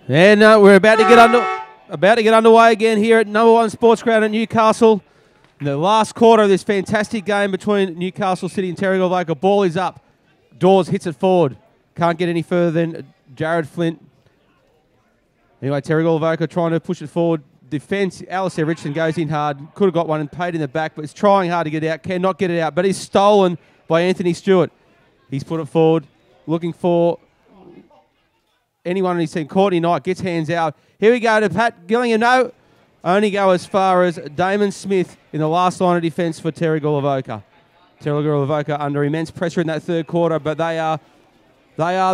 And we're about to get underway again here at number 1 Sports Ground at Newcastle. In the last quarter of this fantastic game between Newcastle City and Terrigal Avoca. Ball is up. Dawes hits it forward. Can't get any further than Jared Flint. Anyway, Terrigal Avoca trying to push it forward. Defence, Alistair Richardson goes in hard. Could have got one and paid in the back, but is trying hard to get it out. Cannot get it out, but he's stolen by Anthony Stewart. He's put it forward, looking for anyone he's seen. Courtney Knight gets hands out. Here we go to Pat Gillingham. No, only go as far as Damon Smith in the last line of defence for Terrigal Avoca. Terrigal Avoca under immense pressure in that third quarter, but they are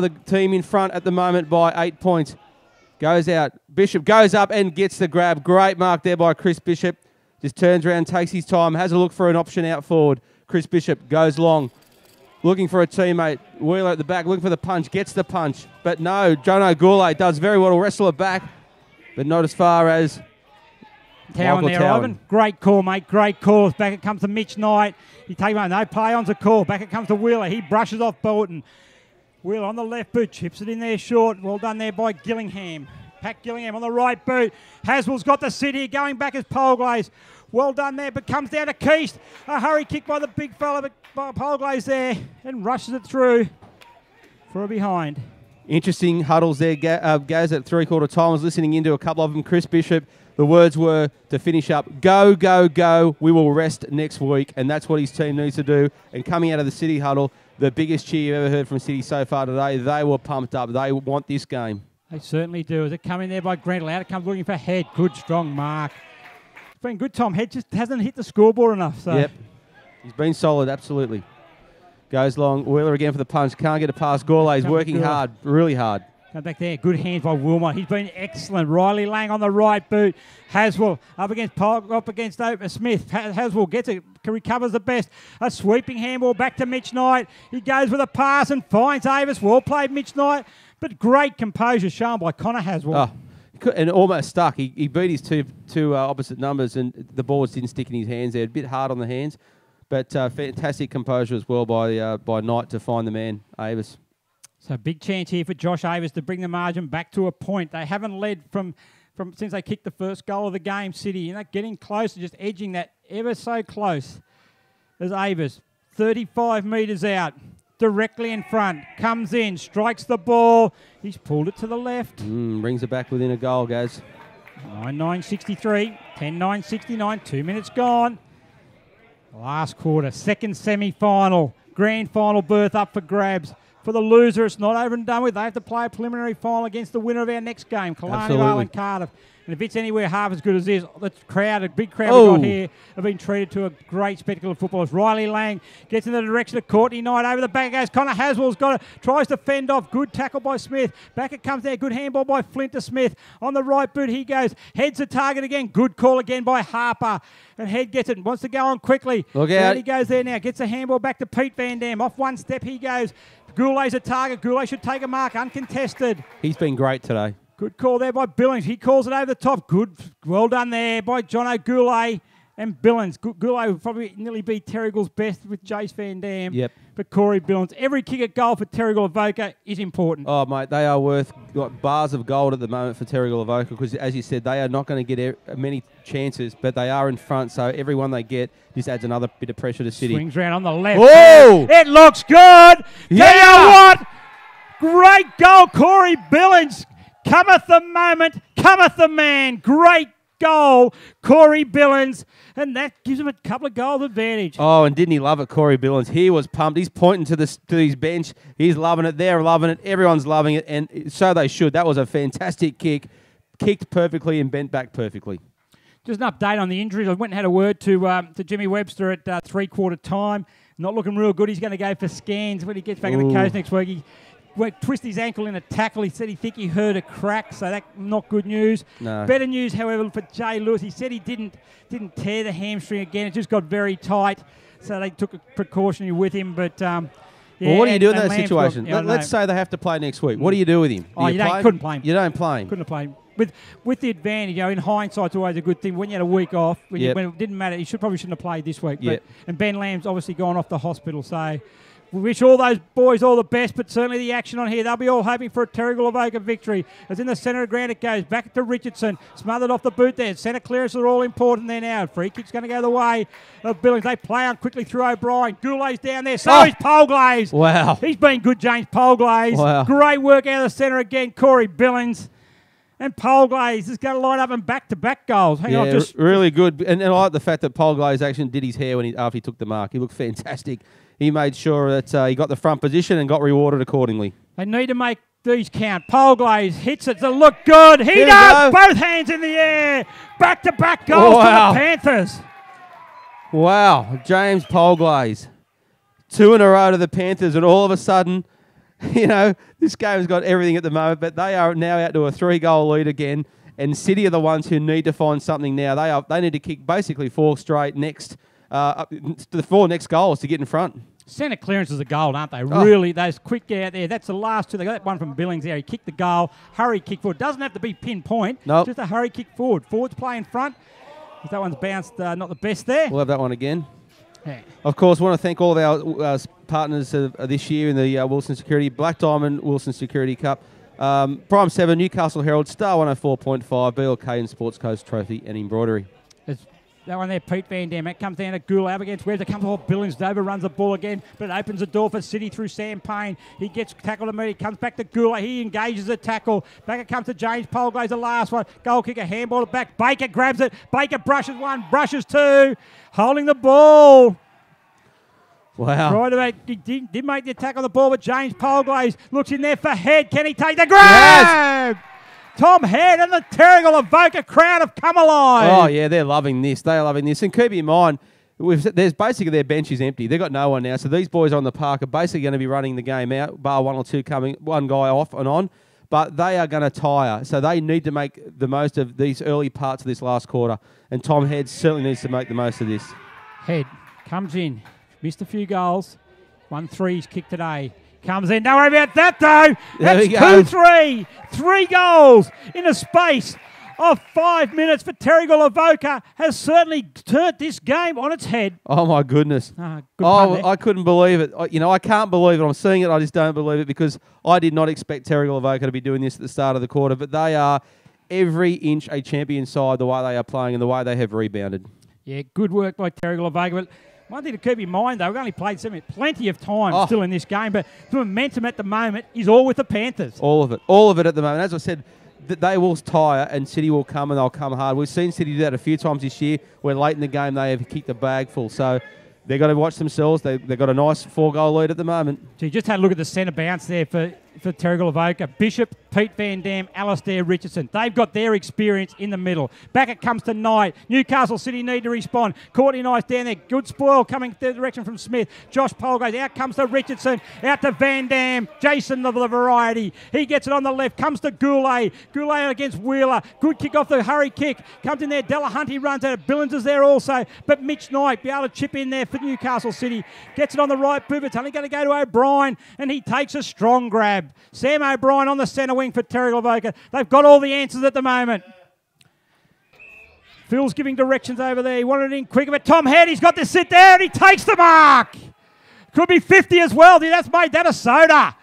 the team in front at the moment by 8 points. Goes out. Bishop goes up and gets the grab. Great mark there by Chris Bishop. Just turns around, takes his time, has a look for an option out forward. Chris Bishop goes long, looking for a teammate. Wheeler at the back, looking for the punch, gets the punch. But no, Jono Gourlay does very well to wrestle it back, but not as far as Cowan there, Ivan. Great call, mate. Great call. Back it comes to Mitch Knight. He takes one. No play-on's a call. Back it comes to Wheeler. He brushes off Bolton. Wheeler on the left boot, chips it in there short. Well done there by Gillingham. Pat Gillingham on the right boot. Haswell's got the sit here, going back as Polglaze. Well done there, but comes down to Keast. A hurry kick by the big fella, but Polglaze there, and rushes it through for a behind. Interesting huddles there. Gaz at three-quarter time. I was listening into a couple of them. Chris Bishop, the words were to finish up, go, go, go. We will rest next week, and that's what his team needs to do. And coming out of the City huddle, the biggest cheer you've ever heard from City so far today. They were pumped up. They want this game. They certainly do. As it come in there by Grentle. Out it comes looking for Head. Good, strong mark. It's been good, Tom. Head just hasn't hit the scoreboard enough. So. Yep. He's been solid, absolutely. Goes long. Wheeler again for the punch. Can't get it past. Gourlay's working hard, really hard. Come back there. Good hands by Wilmot. He's been excellent. Riley Lang on the right boot. Haswell up against Smith. Haswell gets it, recovers the best. A sweeping handball back to Mitch Knight. He goes with a pass and finds Avis. Well played, Mitch Knight. But great composure shown by Connor Haswell. Oh, and almost stuck. He beat his two opposite numbers, and the ball didn't stick in his hands there. A bit hard on the hands, but fantastic composure as well by Knight to find the man, Avis. So big chance here for Josh Avis to bring the margin back to a point. They haven't led from since they kicked the first goal of the game, City. You know, getting closer, just edging that ever so close. There's Avis, 35 metres out, directly in front, comes in, strikes the ball. He's pulled it to the left. Brings it back within a goal, Gaz. 9-9-63, 10-9-69, 2 minutes gone. Last quarter, second semi-final, grand final berth up for grabs. For the loser, it's not over and done with. They have to play a preliminary final against the winner of our next game, Killarney Vale and Cardiff. And if it's anywhere half as good as this, the crowd, a big crowd we've got here, have been treated to a great spectacle of football. As Riley Lang gets in the direction of Courtney Knight. Over the back goes Connor Haswell's got it. Tries to fend off. Good tackle by Smith. Back it comes there. Good handball by Flint to Smith. On the right boot he goes. Heads the target again. Good call again by Harper. And Head gets it. Wants to go on quickly. Look out. He goes there now. Gets a handball back to Pete Van Dam. Off one step he goes. Goulay's a target. Goulay should take a mark. Uncontested. He's been great today. Good call there by Billings. He calls it over the top. Good. Well done there by Jono Goulay and Billings. Goulay will probably nearly be Terrigal's best with Jace Van Dam. Yep. But Corey Billings. Every kick at goal for Terrigal Avoca is important. Oh, mate, they are worth bars of gold at the moment for Terrigal Avoca because, as you said, they are not going to get many chances, but they are in front, so every one they get just adds another bit of pressure to City. Swings round on the left. Oh! It looks good. Yeah! Tell you what, great goal, Corey Billings. Cometh the moment, cometh the man. Great goal, Corey Billings. And that gives him a couple of goals advantage. Oh, and didn't he love it, Corey Billings? He was pumped. He's pointing to his bench. He's loving it. They're loving it. Everyone's loving it, and so they should. That was a fantastic kick. Kicked perfectly and bent back perfectly. Just an update on the injuries. I went and had a word to Jimmy Webster at three-quarter time. Not looking real good. He's going to go for scans when he gets back in the coast next week. He twisted his ankle in a tackle. He said he think he heard a crack, so that's not good news. No. Better news, however, for Jay Lewis. He said he didn't tear the hamstring again. It just got very tight, so they took a precautionary with him. But well, what do you do in that situation? Let's say they have to play next week. What do you do with him? Couldn't play him. You don't play him. Couldn't have played him. With the advantage, in hindsight, it's always a good thing. When you had a week off, when it didn't matter, he probably shouldn't have played this week. And Ben Lamb's obviously gone off the hospital, so We wish all those boys all the best, but certainly the action on here, they'll be all hoping for a Terrigal Avoca victory. As in the centre of ground it goes, back to Richardson, smothered off the boot there. Centre clearances are all important there now. Free kick's going to go the way of Billings. They play on quickly through O'Brien. Goulet's down there, so is Polglaze. Wow. He's been good, James Polglaze. Wow. Great work out of the centre again, Corey Billings. And Polglaze is going to line up and back-to-back goals. Hang on, just really good. And I like the fact that Polglaze actually did his hair after he took the mark. He looked fantastic. He made sure that he got the front position and got rewarded accordingly. They need to make these count. Polglaze hits it to look good. He does! Both hands in the air. Back-to-back goals to the Panthers. Wow. James Polglaze. 2 in a row to the Panthers, and all of a sudden, you know, this game's got everything at the moment, but they are now out to a 3-goal lead again, and City are the ones who need to find something now. They need to kick basically 4 straight next, the 4 next goals to get in front. Centre clearance is a goal, aren't they? Really, those quick out there. That's the last 2. They got that one from Billings there. He kicked the goal, hurry kick forward. Doesn't have to be pinpoint. Nope. Just a hurry kick forward. Forwards play in front. That one's bounced, not the best there. We'll have that one again. Yeah. Of course, want to thank all of our partners this year in the Wilson Security, Black Diamond Wilson Security Cup, Prime 7, Newcastle Herald, Star 104.5, BLK and Sports Coast Trophy and Embroidery. That one there, Pete Van Dam. That comes down to Goulet up against Webbs. It comes off Billings. Dover runs the ball again, but it opens the door for City through Sam Payne. He gets tackled immediately. Comes back to Goulet. He engages the tackle. Back it comes to James Polglaze, the last one. Goal kicker, handball it back. Baker grabs it. Baker brushes 1, brushes 2. Holding the ball. Wow. He did make the attack on the ball, but James Polglaze looks in there for Head. Can he take the grab? Yes. Tom Head and the Terrigal Avoca crowd have come alive. Oh, yeah, they're loving this. They're loving this. And keep in mind, there's basically their bench is empty. They've got no one now. So these boys on the park are basically going to be running the game out, bar 1 or 2 coming, one guy off and on. But they are going to tire. So they need to make the most of these early parts of this last quarter. And Tom Head certainly needs to make the most of this. Head comes in. Missed a few goals. 1-3's kick today. Comes in. Don't worry about that, though. That's 2-3. 3 goals in a space of 5 minutes for Terrigal Avoca has certainly turned this game on its head. Oh, my goodness. I couldn't believe it. I can't believe it. I'm seeing it. I just don't believe it because I did not expect Terrigal Avoca to be doing this at the start of the quarter, but they are every inch a champion side the way they are playing and the way they have rebounded. Yeah, good work by Terrigal Avoca. But one thing to keep in mind, though, we've only played plenty of time still in this game, but the momentum at the moment is all with the Panthers. All of it at the moment. As I said, they will tire and City will come and they'll come hard. We've seen City do that a few times this year where late in the game they have kicked the bag full. So they've got to watch themselves. They've got a nice 4-goal lead at the moment. So you just had a look at the centre bounce there for Terrigal Avoca. Bishop, Pete Van Dam, Alistair Richardson. They've got their experience in the middle. Back it comes to Knight. Newcastle City need to respond. Courtney Knight's down there. Good spoil coming the direction from Smith. Josh Polglaze. Out comes to Richardson. Out to Van Dam. Jason of the variety. He gets it on the left. Comes to Goulet. Goulet against Wheeler. Good kick off the hurry kick. Comes in there. Delahunty runs out. Billings is there also. But Mitch Knight be able to chip in there for Newcastle City. Gets it on the right pivot. It's only going to go to O'Brien. And he takes a strong grab. Sam O'Brien on the centre wing for Terrigal Avoca. They've got all the answers at the moment. Phil's giving directions over there. He wanted it in quicker, but Tom Head, he's got to sit there and he takes the mark. Could be 50 as well. That's made that a soda.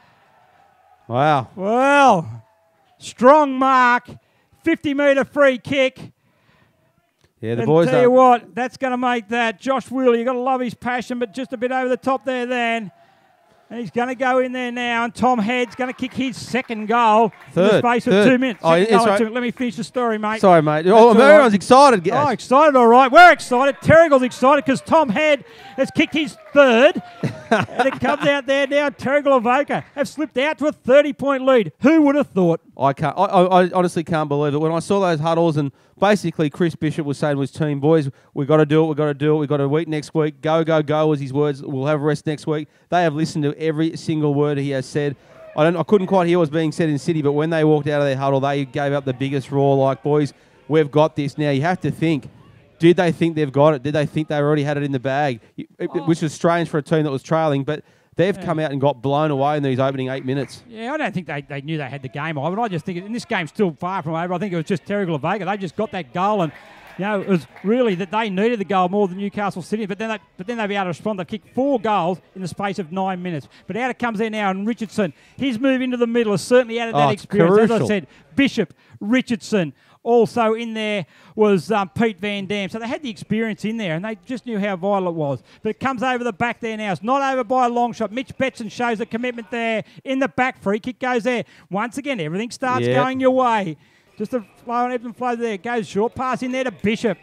Wow. Well, strong mark. 50-metre free kick. Yeah, the boys tell you what, that's going to make that. Josh Wheeler, you've got to love his passion, but just a bit over the top there then. And he's going to go in there now, and Tom Head's going to kick his second goal in the space of 2 minutes. Let me finish the story, mate. Sorry, mate. Everyone's excited. Oh, excited, all right. We're excited. Terrigal's excited because Tom Head has kicked his third, and it comes out there now. Terrigal Avoca have slipped out to a 30-point lead. Who would have thought? I honestly can't believe it. When I saw those huddles and basically Chris Bishop was saying to his team, boys, we've got to do it, we've got a week next week. Go, go, go was his words. We'll have a rest next week. They have listened to every single word he has said. I couldn't quite hear what was being said in City, but when they walked out of their huddle, they gave up the biggest roar like, boys, we've got this. Now, you have to think, did they think they've got it? Did they think they already had it in the bag? Which was strange for a team that was trailing, but they've come out and got blown away in these opening 8 minutes. Yeah, I don't think they knew they had the game over. I just think, and this game's still far from over, I think it was just Terrigal Avoca. They just got that goal, and You know, it was really that they needed the goal more than Newcastle City, but then they'll be able to respond. They kicked 4 goals in the space of 9 minutes. But out it comes there now, and Richardson, his move into the middle has certainly added that experience. Crucial. As I said, Bishop, Richardson, also in there was Pete Van Dam. So they had the experience in there, and they just knew how vital it was. But it comes over the back there now. It's not over by a long shot. Mitch Betson shows the commitment there in the back. Free kick goes there. Once again, everything starts going your way. Just a flow and ebb and flow there. It goes short pass in there to Bishop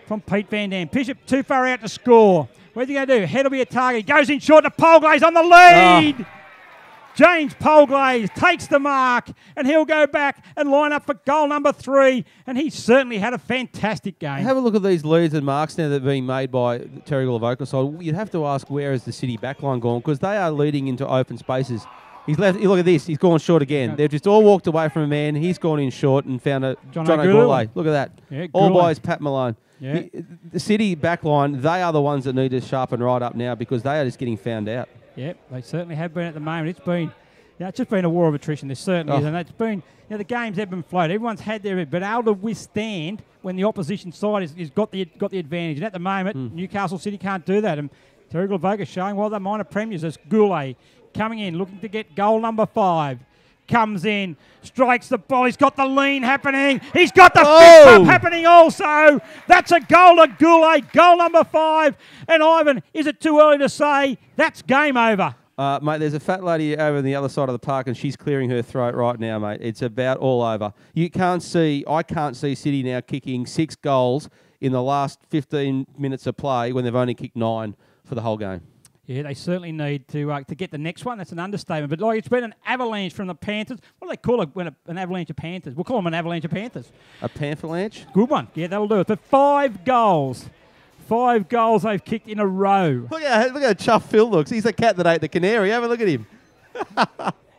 from Pete Van Dam. Bishop too far out to score. Where's he going to do? Head will be a target. He goes in short to Polglaze on the lead. Oh. James Polglaze takes the mark, and he'll go back and line up for goal number 3. And he certainly had a fantastic game. Have a look at these leads and marks now that are being made by Terrigal Avoca. So you'd have to ask, where is the City backline gone? Because they are leading into open spaces. He's left. Look at this. He's gone short again. They've just all walked away from a man. He's gone in short and found a John O'Goulay. Look at that. Yeah, all by his Pat Malone. Yeah. The City backline, they are the ones that need to sharpen right up now because they are just getting found out. Yep, they certainly have been at the moment. It's been, it's just been a war of attrition. There certainly is, and it's been, the games have been floated. Everyone's had their, but able to withstand when the opposition side is got the advantage. And at the moment, Newcastle City can't do that. And Terrigal Avoca showing why they're minor premiers as Goulet coming in, looking to get goal number 5. Comes in, strikes the ball. He's got the lean happening. He's got the fist bump happening also. That's a goal to Goulet, goal number 5. And Ivan, is it too early to say that's game over? Mate, there's a fat lady over on the other side of the park, and she's clearing her throat right now, mate. It's about all over. I can't see City now kicking 6 goals in the last 15 minutes of play when they've only kicked 9 for the whole game. Yeah, they certainly need to get the next one. That's an understatement. But like, it's been an avalanche from the Panthers. What do they call it when an avalanche of Panthers? We'll call them an avalanche of Panthers. A Pantherlanche? Good one. Yeah, that'll do it. But 5 goals. 5 goals they've kicked in a row. Look how chuffed Phil looks. He's the cat that ate the canary. Have a look at him.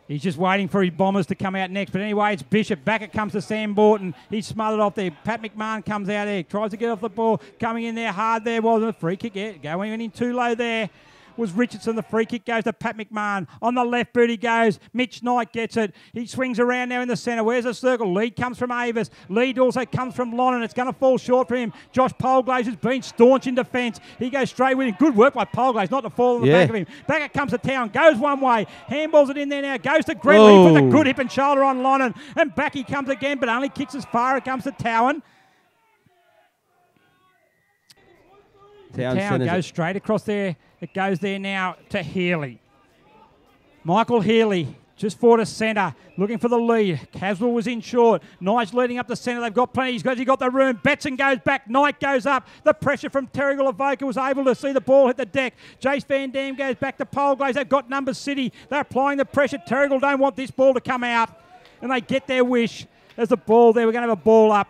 He's just waiting for his Bombers to come out next. But anyway, it's Bishop. Back it comes to Sam Borton. He's smothered off there. Pat McMahon comes out there. Tries to get off the ball. Coming in there hard there. Wasn't a free kick yet. Going in too low there was Richardson. The free kick goes to Pat McMahon. On the left boot he goes. Mitch Knight gets it. He swings around now in the centre. Where's the circle? Lead comes from Avis. Lead also comes from Lonnon. It's going to fall short for him. Josh Polglaze has been staunch in defence. He goes straight with him. Good work by Polglaze not to fall on the back of him. Back it comes to Town. Goes one way. Handballs it in there now. Goes to Grenley. Puts a good hip and shoulder on Lonnon. And back he comes again, but only kicks as far. It comes to Towan. Town goes straight across there. It goes there now to Healy. Michael Healy just forward to centre, looking for the lead. Caswell was in short. Knight's leading up the centre. They've got plenty. He's got the room. Betson goes back. Knight goes up. The pressure from Terrigal Avoca was able to see the ball hit the deck. Jace Van Dam goes back to Polglaze. They've got numbers City. They're applying the pressure. Terrigal don't want this ball to come out. And they get their wish. There's the ball there. We're going to have a ball up.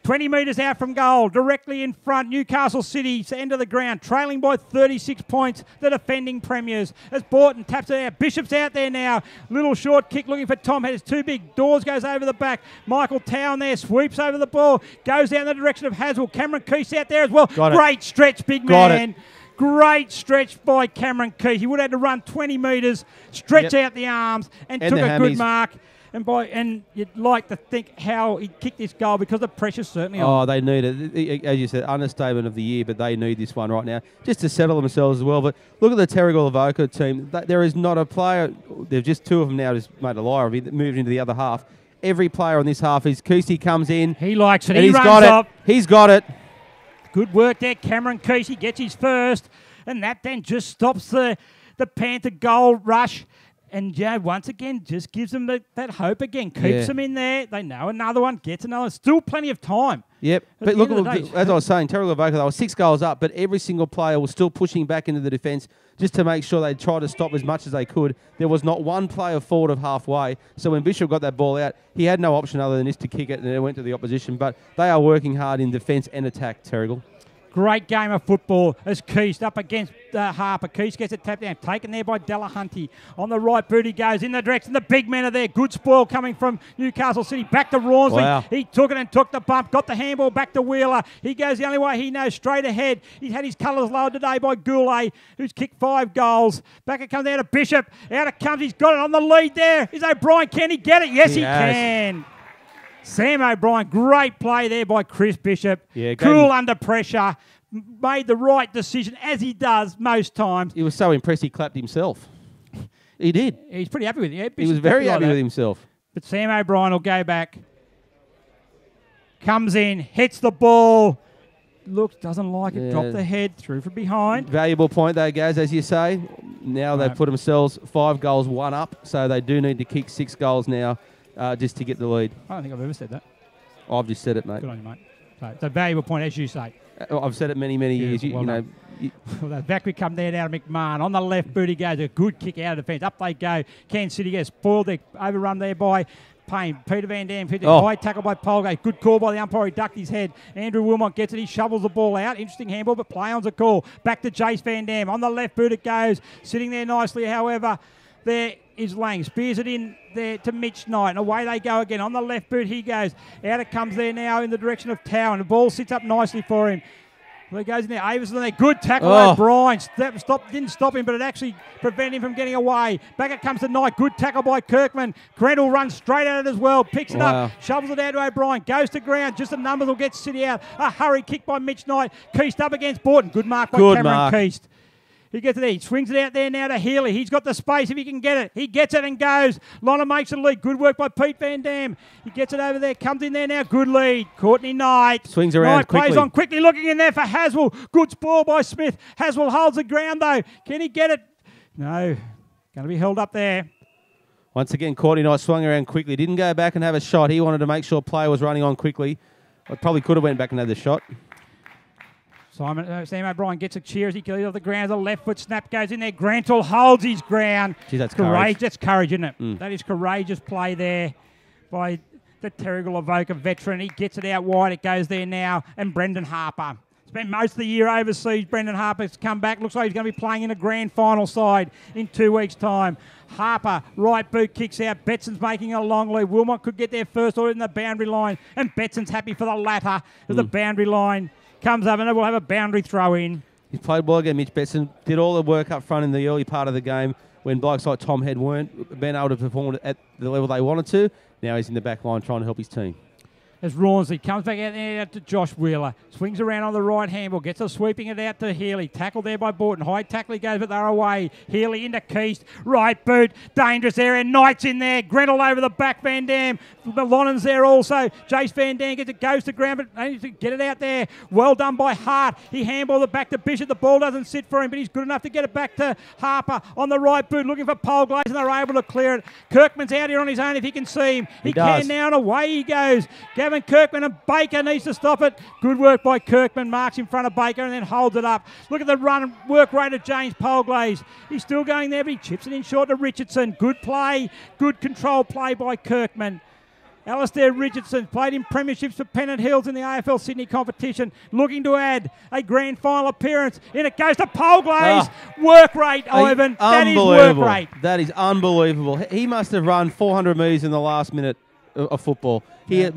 20 metres out from goal, directly in front, Newcastle City, end of the ground, trailing by 36 points, the defending premiers. As Borton taps it out, Bishop's out there now, little short kick looking for Tom, it's too big, Dawes goes over the back, Michael Town there, sweeps over the ball, goes down the direction of Haswell, Cameron Keese out there as well, great stretch, big man. Great stretch by Cameron Keese. He would have had to run 20 metres, stretch out the arms, and took a good mark. And you'd like to think how he kicked this goal because the pressure's certainly on. Oh, they need it. As you said, understatement of the year, but they need this one right now just to settle themselves as well. But look at the Terrigal Avoca team. There is not a player. There's just 2 of them now just made a liar of it, moved into the other half. Every player on this half is Keese comes in. He likes it. He runs up. He's got it. Good work there. Cameron Keese gets his first. And that then just stops the Panther goal rush. And once again, just gives them that hope again. Keeps them in there. They know another one, gets another. Still plenty of time. Yep. But look, as I was saying, Terrigal Avoca, they were 6 goals up, but every single player was still pushing back into the defence just to make sure they tried to stop as much as they could. There was not one player forward of halfway. So when Bishop got that ball out, he had no option other than just to kick it, and it went to the opposition. But they are working hard in defence and attack, Terrigal. Great game of football as Keese up against Harper. Keese gets it tapped down. Taken there by Delahunty. On the right boot he goes in the direction. The big men are there. Good spoil coming from Newcastle City. Back to Rawnsley. Wow. He took it and took the bump. Got the handball back to Wheeler. He goes the only way he knows, straight ahead. He's had his colours lowered today by Goulet, who's kicked 5 goals. Back it comes out to Bishop. Out it comes. He's got it on the lead there. Is O'Brien. Can he get it? Yes, he can. Sam O'Brien, great play there by Chris Bishop. Yeah, cool under pressure. Made the right decision, as he does most times. He was so impressed he clapped himself. He did. He's pretty happy with it. Yeah, he was very happy with himself. But Sam O'Brien will go back. Comes in, hits the ball. Looks, doesn't like it. Drop the head, through from behind. Valuable point though, guys, as you say. Now they've put themselves 5 goals, 1 up. So they do need to kick 6 goals now just to get the lead. I don't think I've ever said that. I've just said it, mate. Good on you, mate. So it's a valuable point, as you say. I've said it many, many years. Well, back we come there now to McMahon. On the left boot he goes. A good kick out of defence. Up they go. Kansas City gets spoiled. They're overrun there by Payne. Peter Van Dam. High tackle by Polgate. Good call by the umpire. He ducked his head. Andrew Wilmot gets it. He shovels the ball out. Interesting handball, but play on's a call. Back to Jace Van Dam. On the left boot it goes. Sitting there nicely, however. There is Lang. Spears it in there to Mitch Knight. And away they go again. On the left boot he goes. Out it comes there now in the direction of Tower. And the ball sits up nicely for him. Well, he goes in there. Avison there. Good tackle. O'Brien. Didn't stop him, but it actually prevented him from getting away. Back it comes to Knight. Good tackle by Kirkman. Grendel runs straight at it as well. Picks it up. Shovels it out to O'Brien. Goes to ground. Just the numbers will get City out. A hurry kick by Mitch Knight. Keast up against Borton. Good mark by Cameron Keast. He gets it there. He swings it out there now to Healy. He's got the space if he can get it. He gets it and goes. Lonna makes a lead. Good work by Pete Van Dam. He gets it over there. Comes in there now. Good lead. Courtney Knight. Swings around Knight quickly. plays on quickly. Looking in there for Haswell. Good spoil by Smith. Haswell holds the ground though. Can he get it? No. Going to be held up there. Once again, Courtney Knight swung around quickly. Didn't go back and have a shot. He wanted to make sure play was running on quickly. Probably could have went back and had the shot. Sam O'Brien gets a cheer as he goes off the ground. The left foot snap goes in there. Grantle holds his ground. Gee, that's courage. That's courage, isn't it? That is courageous play there by the Terrigal Avoca veteran. He gets it out wide. It goes there now. And Brendan Harper. Spent most of the year overseas. Brendan Harper's come back. Looks like he's going to be playing in a grand final side in 2 weeks' time. Harper, right boot, kicks out. Betson's making a long lead. Wilmot could get there first or in the boundary line. And Betson's happy for the latter of the boundary line. Comes up and we'll have a boundary throw in. He's played well again, Mitch Betson. Did all the work up front in the early part of the game when blokes like Tom Head weren't being able to perform at the level they wanted to. Now he's in the back line trying to help his team. As Rawnsley comes back out there to Josh Wheeler. Swings around on the right handball. Gets a sweeping it out to Healy. Tackled there by Borton. High tackle he goes, but they're away. Healy into Keast. Right boot. Dangerous area. Knight's in there. Grendel over the back. Van Dam. Lonnon's there also. Jace Van Dam gets it. Goes to ground, but they need to get it out there. Well done by Hart. He handballed it back to Bishop. The ball doesn't sit for him, but he's good enough to get it back to Harper on the right boot. Looking for Polglaze, and they're able to clear it. Kirkman's out here on his own if he can see him. He can now, and away he goes. Gavin Kirkman and Baker needs to stop it. Good work by Kirkman. Marks in front of Baker and then holds it up. Look at the run work rate of James Polglaze. He's still going there, but he chips it in short to Richardson. Good play. Good control play by Kirkman. Alistair Richardson played in premierships for Pennant Hills in the AFL Sydney competition, looking to add a grand final appearance. In it goes to Polglaze. Work rate, Ivan. That is work rate. That is unbelievable. He must have run 400 metres in the last minute of football. He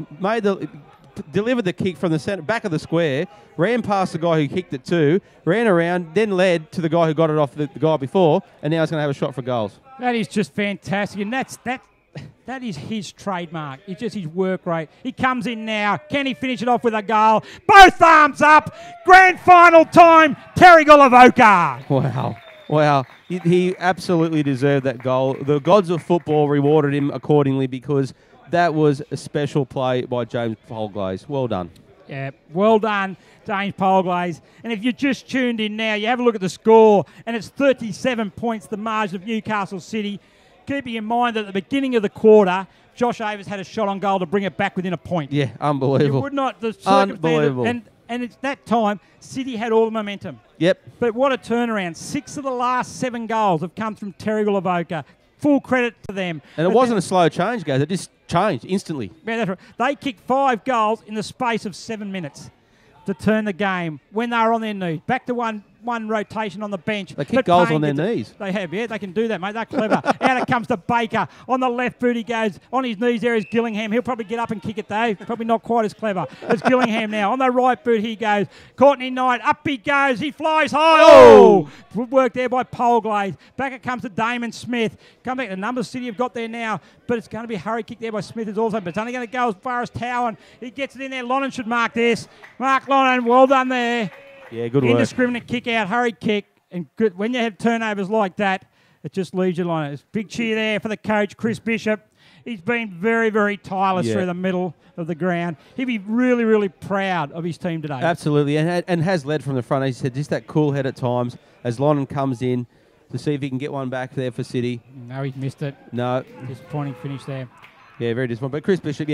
delivered the kick from the centre back of the square, ran past the guy who kicked it too, ran around, then led to the guy who got it off the guy before, and now he's going to have a shot for goals. That is just fantastic, and that is his trademark. It's just his work rate. He comes in now. Can he finish it off with a goal? Both arms up. Grand final time. Terrigal Avoca. Wow. He absolutely deserved that goal. The gods of football rewarded him accordingly because that was a special play by James Polglaze. Well done. Yeah, well done, James Polglaze. And if you just tuned in now, you have a look at the score, and it's 37 points, the margin of Newcastle City. Keeping in mind that at the beginning of the quarter, Josh Avers had a shot on goal to bring it back within a point. Yeah, unbelievable. You would not. The unbelievable. And it's that time, City had all the momentum. Yep. But what a turnaround. 6 of the last 7 goals have come from Terrigal Avoca. Full credit to them. And it wasn't a slow change, guys. It just changed instantly. Yeah, that's right. They kicked 5 goals in the space of 7 minutes to turn the game when they were on their knees. Back to one one rotation on the bench. They kick goals on their knees. They have, yeah, they can do that, mate. They're clever. Out it comes to Baker. On the left boot he goes. On his knees there is Gillingham. He'll probably get up and kick it, Dave. Probably not quite as clever as Gillingham now. On the right boot he goes. Courtney Knight. Up he goes. He flies high. Oh! Good work there by Polglaze. Back it comes to Damon Smith. Come back. The numbers City have got there now, but it's going to be a hurry kick there by Smith as also, but it's only going to go as far as Towan. He gets it in there. Lonnan should mark this. Mark Lonnan. Well done there. Yeah, good work. Indiscriminate kick out, hurry kick, and good. When you have turnovers like that, it just leaves you alone. It's a big cheer there for the coach, Chris Bishop. He's been very, very tireless through the middle of the ground. He'd be really, really proud of his team today. Absolutely, and has led from the front. He said just that cool head at times as Lonnan comes in to see if he can get one back there for City. No, he's missed it. No. Disappointing finish there. Yeah, very disappointing. But Chris Bishop,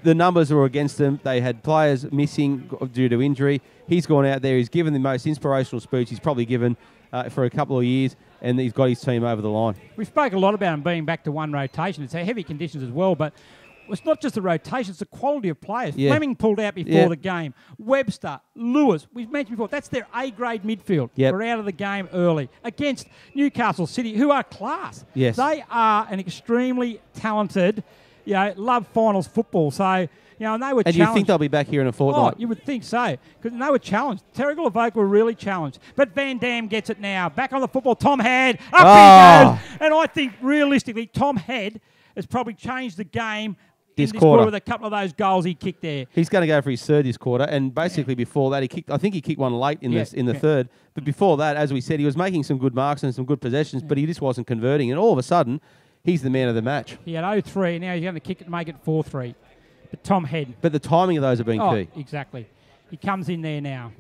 the numbers were against them. They had players missing due to injury. He's gone out there. He's given the most inspirational speech he's probably given for a couple of years, and he's got his team over the line. We spoke a lot about him being back to one rotation. It's heavy conditions as well, but it's not just the rotation, it's the quality of players. Yeah. Fleming pulled out before the game. Webster, Lewis, we've mentioned before, that's their A-grade midfield. Yep. We're out of the game early against Newcastle City, who are class. Yes. They are an extremely talented, love finals football. So, and they were challenged. And you think they'll be back here in a fortnight? Oh, you would think so, because they were challenged. Terrigal Avoca were really challenged. But Van Dam gets it now. Back on the football, Tom Head. Up he goes. And I think, realistically, Tom Head has probably changed the game this quarter quarter with a couple of those goals he kicked there. He's going to go for his third this quarter, and basically before that, I think he kicked one late in the third. But before that, as we said, he was making some good marks and some good possessions, but he just wasn't converting. And all of a sudden, he's the man of the match. He had 0-3, now he's going to kick it and make it 4-3. But Tom Head. But the timing of those have been key. Exactly. He comes in there now.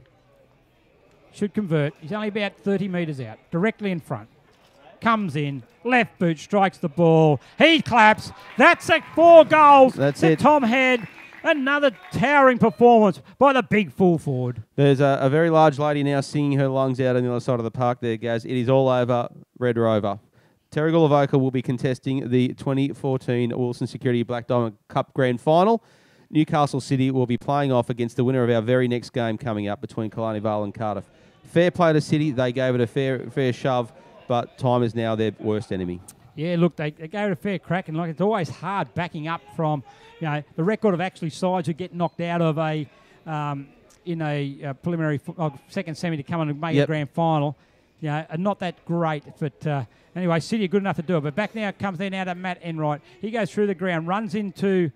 Should convert. He's only about 30 metres out. Directly in front. Comes in. Left boot strikes the ball. He claps. That's 4 goals. That's it. Tom Head. Another towering performance by the big full forward. There's a very large lady now singing her lungs out on the other side of the park there, Gaz. It is all over. Red Rover. Terrigal Avoca will be contesting the 2014 Wilson Security Black Diamond Cup Grand Final. Newcastle City will be playing off against the winner of our very next game coming up between Killarney Vale and Cardiff. Fair play to City. They gave it a fair shove, but time is now their worst enemy. Yeah, look, they gave it a fair crack, and it's always hard backing up from the record of actually sides who get knocked out of a preliminary second semi to come on and make a grand final. Are not that great, but anyway, City are good enough to do it. But back now comes there now to Matt Enright. He goes through the ground, runs into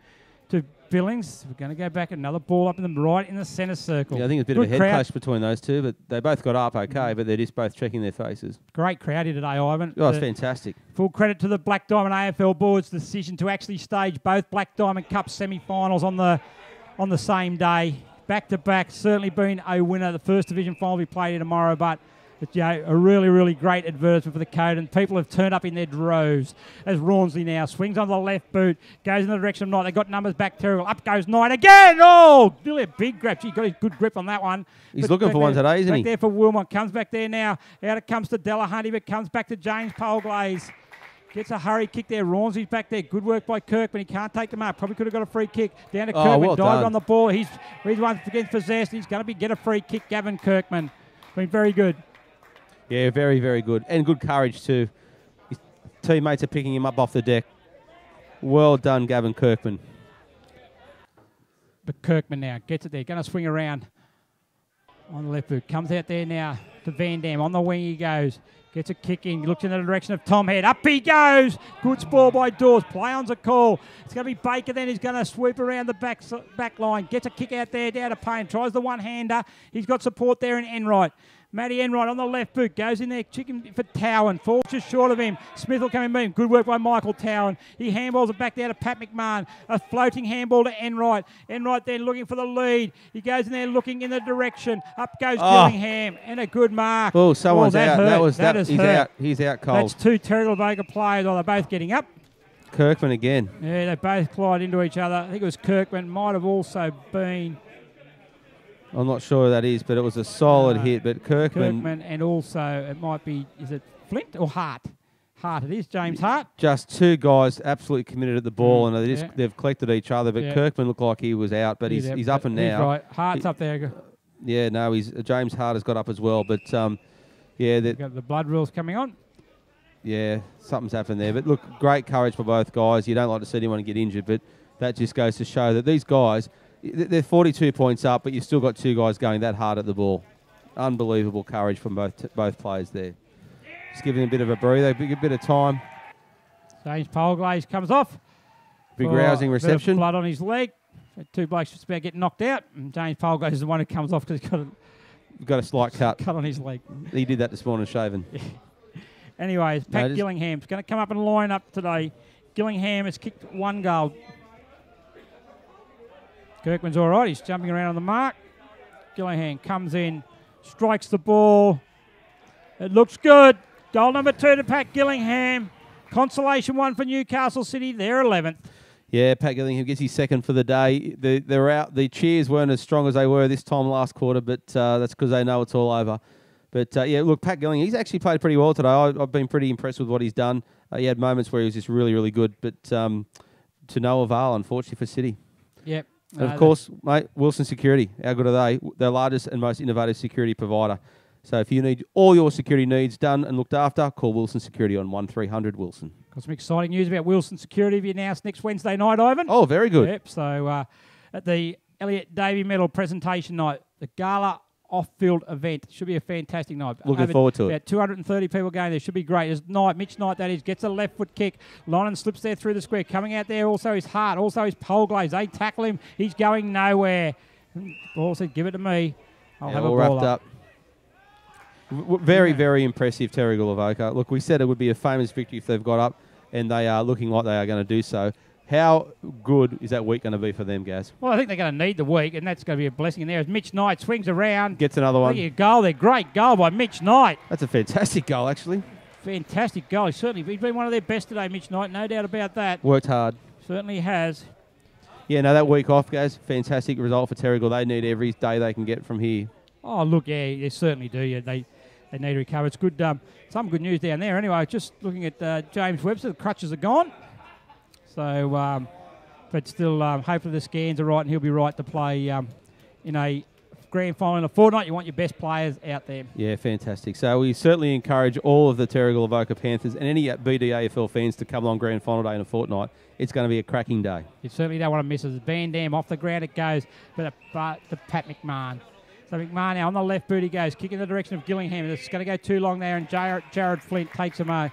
Billings. We're going to go back, another ball up in the right in the centre circle. Yeah, I think it's a bit of a head clash between those two, but they both got up okay, but they're just both checking their faces. Great crowd here today, Ivan. Oh, it's fantastic. Full credit to the Black Diamond AFL Board's decision to actually stage both Black Diamond Cup semi-finals on the same day. Back-to-back, certainly been a winner. The first division final will be played here tomorrow, but it's a really, really great advertisement for the code, and people have turned up in their droves as Rawnsley now swings on the left boot, goes in the direction of Knight. They got numbers back, Terrigal. Up goes Knight again. Oh, really a big grab. He got a good grip on that one. He's looking for one today, isn't he? Back there for Wilmot. Comes back there now. Out it comes to Delahunty, but comes back to James Polglaze. Gets a hurry kick there. Rawnsley's back there. Good work by Kirkman. He can't take them up. Probably could have got a free kick. Down to Kirkman. Well dived on the ball. He's one against possessed. He's going to get a free kick, Gavin Kirkman. Been very good. Yeah, very, very good. And good courage too. His teammates are picking him up off the deck. Well done, Gavin Kirkman. But Kirkman now gets it there. Going to swing around on the left boot. Comes out there now to Van Dam. On the wing he goes. Gets a kick in. He looks in the direction of Tom Head. Up he goes. Good ball by Dawes. Play on's a call. It's going to be Baker then. He's going to sweep around the back line. Gets a kick out there down to Payne. Tries the one-hander. He's got support there in Enright. Matty Enright on the left boot, goes in there, chicken for Towan, falls just short of him. Smith will come and meet him. Good work by Michael Towan. He handballs it back there to Pat McMahon. A floating handball to Enright. Enright then looking for the lead. He goes in there looking in the direction. Up goes Gillingham, and a good mark. Oh, someone's out. He's out. He's out cold. That's two Terrigal Avoca players. They're both getting up. Kirkman again. Yeah, they both collide into each other. I think it was Kirkman. Might have also been... I'm not sure who that is, but it was a solid hit. But Kirkman, and also it might be, is it Flint or Hart? Hart, it is James Hart. Just two guys absolutely committed at the ball, and they've collected each other. But Kirkman looked like he was out, but he's up and now. Right, Hart's up there. Yeah, no, James Hart has got up as well, but yeah, got the blood rules coming on. Yeah, something's happened there. But look, great courage for both guys. You don't like to see anyone get injured, but that just goes to show that these guys, they're 42 points up, but you've still got two guys going that hard at the ball. Unbelievable courage from both players there. Just giving them a bit of a breather, a bit of time. James Polglaze comes off. Big rousing reception. Blood on his leg. Two blokes just about getting knocked out. And James Polglaze is the one who comes off because he's got a slight cut. Cut on his leg. He did that this morning, shaving. Anyways, Pat Gillingham's going to come up and line up today. Gillingham has kicked one goal. Kirkman's all right. He's jumping around on the mark. Gillingham comes in, strikes the ball. It looks good. Goal number 2 to Pat Gillingham. Consolation 1 for Newcastle City. They're 11th. Yeah, Pat Gillingham gets his second for the day. They're out. The cheers weren't as strong as they were this time last quarter, but that's because they know it's all over. But, yeah, look, Pat Gillingham, he's actually played pretty well today. I've been pretty impressed with what he's done. He had moments where he was just really, really good, but to no avail, unfortunately, for City. Yep. And, of course, mate, Wilson Security, how good are they? Their largest and most innovative security provider. So if you need all your security needs done and looked after, call Wilson Security on 1300 Wilson. Got some exciting news about Wilson Security to be announced next Wednesday night, Ivan. Oh, very good. Yep, so at the Elliott Davey Medal presentation night, the gala off-field event. Should be a fantastic night. Looking forward to it. About 230 people going there. Should be great. There's Mitch Knight, that is, gets a left foot kick. Lennon slips there through the square. Coming out there also his Hart, also his Polglaze. They tackle him. He's going nowhere. Ball said, give it to me. I'll have a ball wrapped up. Very, very impressive, Terrigal Avoca. Look, we said it would be a famous victory if they've got up, and they are looking like they are going to do so. How good is that week going to be for them, Gaz? Well, I think they're going to need the week, and that's going to be a blessing in there. As Mitch Knight swings around. Gets another one. Look at goal there. Great goal by Mitch Knight. That's a fantastic goal, actually. Fantastic goal. He's been one of their best today, Mitch Knight. No doubt about that. Worked hard. Certainly has. Yeah, no, that week off, Gaz, fantastic result for Terrigal. They need every day they can get from here. Oh, look, yeah, they certainly do. Yeah, they need to recover. It's good. Some good news down there. Anyway, just looking at James Webster, the crutches are gone. So, but still, hopefully the scans are right and he'll be right to play in a grand final in a fortnight. You want your best players out there. Yeah, fantastic. So we certainly encourage all of the Terrigal Avoca Panthers and any BDAFL fans to come along grand final day in a fortnight. It's going to be a cracking day. You certainly don't want to miss it. Van Dam off the ground it goes, but to Pat McMahon. So McMahon now on the left boot he goes, kick in the direction of Gillingham. It's going to go too long there, and Jared Flint takes him out.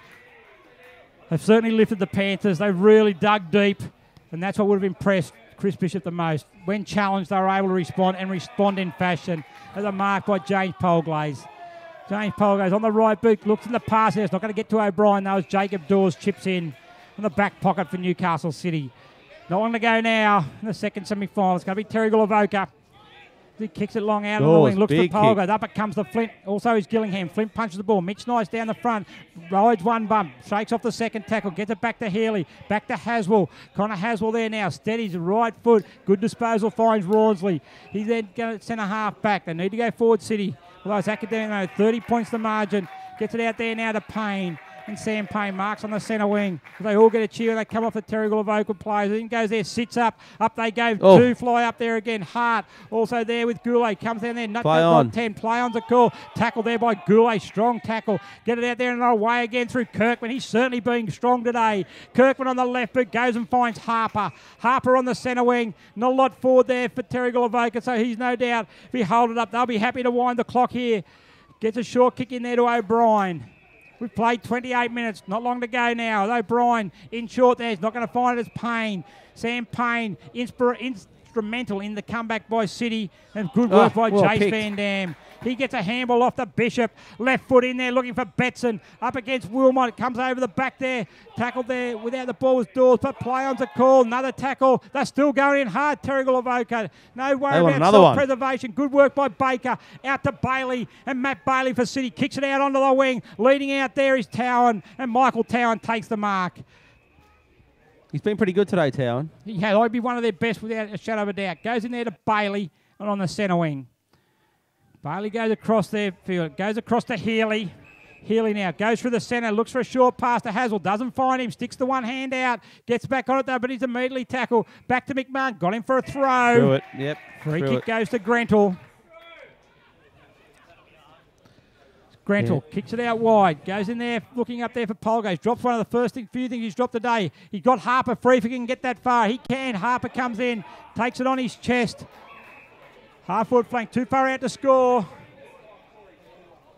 They've certainly lifted the Panthers. They've really dug deep, and that's what would have impressed Chris Bishop the most. When challenged, they were able to respond in fashion. As a mark by James Polglaze. James Polglaze on the right boot, looks in the pass there. It's not going to get to O'Brien, though, as Jacob Dawes chips in the back pocket for Newcastle City. Not long to go now in the second semi-final. It's going to be Terrigal Avoca. He kicks it long out of the wing, looks for Polglaze. Up it comes the Flint. Also is Gillingham. Flint punches the ball. Mitch Nice down the front. Rides one bump. Shakes off the second tackle. Gets it back to Healy. Back to Haswell. Connor Haswell there now. Steadies right foot. Good disposal finds Rawnsley. He's then going to centre half back. They need to go forward, City. Although it's academic, 30 points the margin. Gets it out there now to Payne. And Sam Payne marks on the centre wing. They all get a cheer. They come off the Terrigal Avoca players. Then goes there, sits up. Up they go. Oh. Two fly up there again. Hart also there with Goulet. Comes down there. Play on. 10. Play on's a call. Tackle there by Goulet. Strong tackle. Get it out there and away again through Kirkman. He's certainly being strong today. Kirkman on the left boot goes and finds Harper. Harper on the centre wing. Not a lot forward there for Terrigal Avoca, so he's no doubt, if he hold it up, they'll be happy to wind the clock here. Gets a short kick in there to O'Brien. We've played 28 minutes, not long to go now. O'Brien in short there, he's not going to find it as Payne. Sam Payne, instrumental in the comeback by City, and good work by Chase Van Dam. He gets a handball off the Bishop. Left foot in there looking for Betson. Up against Wilmot. Comes over the back there. Tackled there without the ball was Dawes, but play-on's a call. Another tackle. They're still going in hard. Terrigal Avoca. No worry about self-preservation. Good work by Baker. Out to Bailey. And Matt Bailey for City. Kicks it out onto the wing. Leading out there is Towan. And Michael Towan takes the mark. He's been pretty good today, Towan. He had. I'd be one of their best without a shadow of a doubt. Goes in there to Bailey and on the centre wing. Bailey goes across their field. Goes across to Healy. Healy now goes through the centre. Looks for a short pass to Haswell. Doesn't find him. Sticks the one hand out. Gets back on it though, but he's immediately tackled. Back to McMahon. Got him for a throw. Through it. Yep. Free kick goes to Grentel. Grantle kicks it out wide, goes in there, looking up there for Polgace, drops one of the first few things he's dropped today. He's got Harper free if he can get that far. He can. Harper comes in, takes it on his chest. Half-foot flank, too far out to score.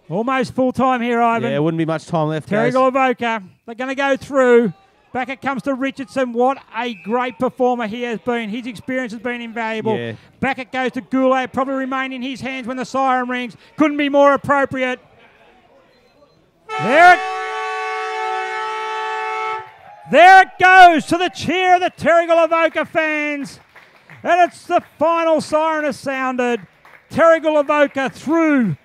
Almost full time here, Ivan. Yeah, wouldn't be much time left, guys. Terrigal Avoca, they're going to go through. Back it comes to Richardson. What a great performer he has been. His experience has been invaluable. Yeah. Back it goes to Goulet. Probably remain in his hands when the siren rings. Couldn't be more appropriate. There it goes to the cheer of the Terrigal Avoca fans. And it's the final siren has sounded. Terrigal Avoca through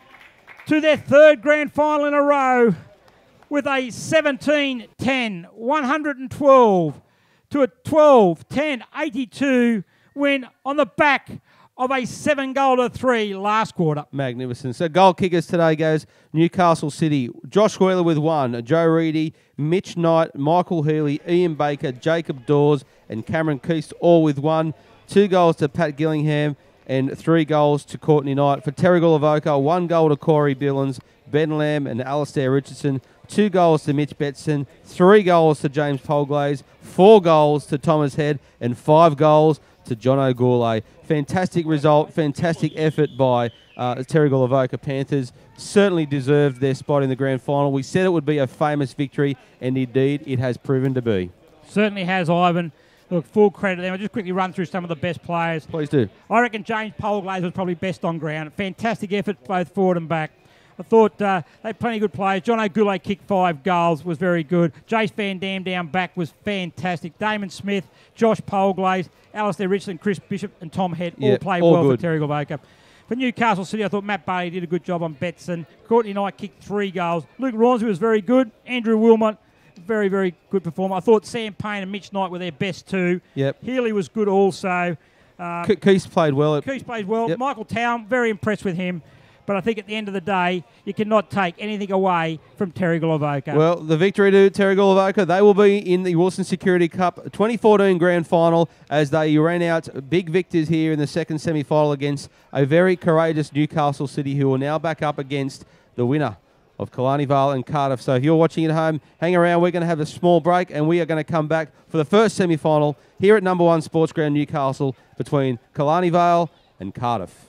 to their third grand final in a row with a 17-10, 112 to a 12-10, 82 win on the back of a 7-3 last quarter. Magnificent. So goal kickers today goes Newcastle City. Josh Wheeler with 1, Joe Reedy, Mitch Knight, Michael Healy, Ian Baker, Jacob Dawes and Cameron Keast all with 1. 2 goals to Pat Gillingham and 3 goals to Courtney Knight. For Terrigal Avoca, 1 goal to Corey Billings, Ben Lamb and Alistair Richardson. 2 goals to Mitch Betson, 3 goals to James Polglaze, 4 goals to Thomas Head, and 5 goals to John O'Gourlay. Fantastic result, fantastic effort by Terrigal Avoca Panthers. Certainly deserved their spot in the grand final. We said it would be a famous victory, and indeed it has proven to be. Certainly has, Ivan. Look, full credit to them. I'll just quickly run through some of the best players. Please do. I reckon James Polglaze was probably best on ground. Fantastic effort both forward and back. I thought they had plenty of good players. John O'Gourlay kicked 5 goals, was very good. Jace Van Dam down back was fantastic. Damon Smith, Josh Polglaze, Alistair Richardson, Chris Bishop and Tom Head all played well for Terrigal Avoca. For Newcastle City, I thought Matt Bailey did a good job on Betson. Courtney Knight kicked 3 goals. Luke Ronsby was very good. Andrew Wilmot, very, very good performer. I thought Sam Payne and Mitch Knight were their best 2. Yep. Healy was good also. Keith played well. Keith played well. Yep. Michael Town, very impressed with him. But I think at the end of the day, you cannot take anything away from Terrigal Avoca. Well, the victory to Terrigal Avoca, they will be in the Wilson Security Cup 2014 Grand Final as they ran out big victors here in the second semi-final against a very courageous Newcastle City who will now back up against the winner of Killarney Vale and Cardiff. So if you're watching at home, hang around. We're going to have a small break and we are going to come back for the first semi-final here at number 1 Sports Ground Newcastle between Killarney Vale and Cardiff.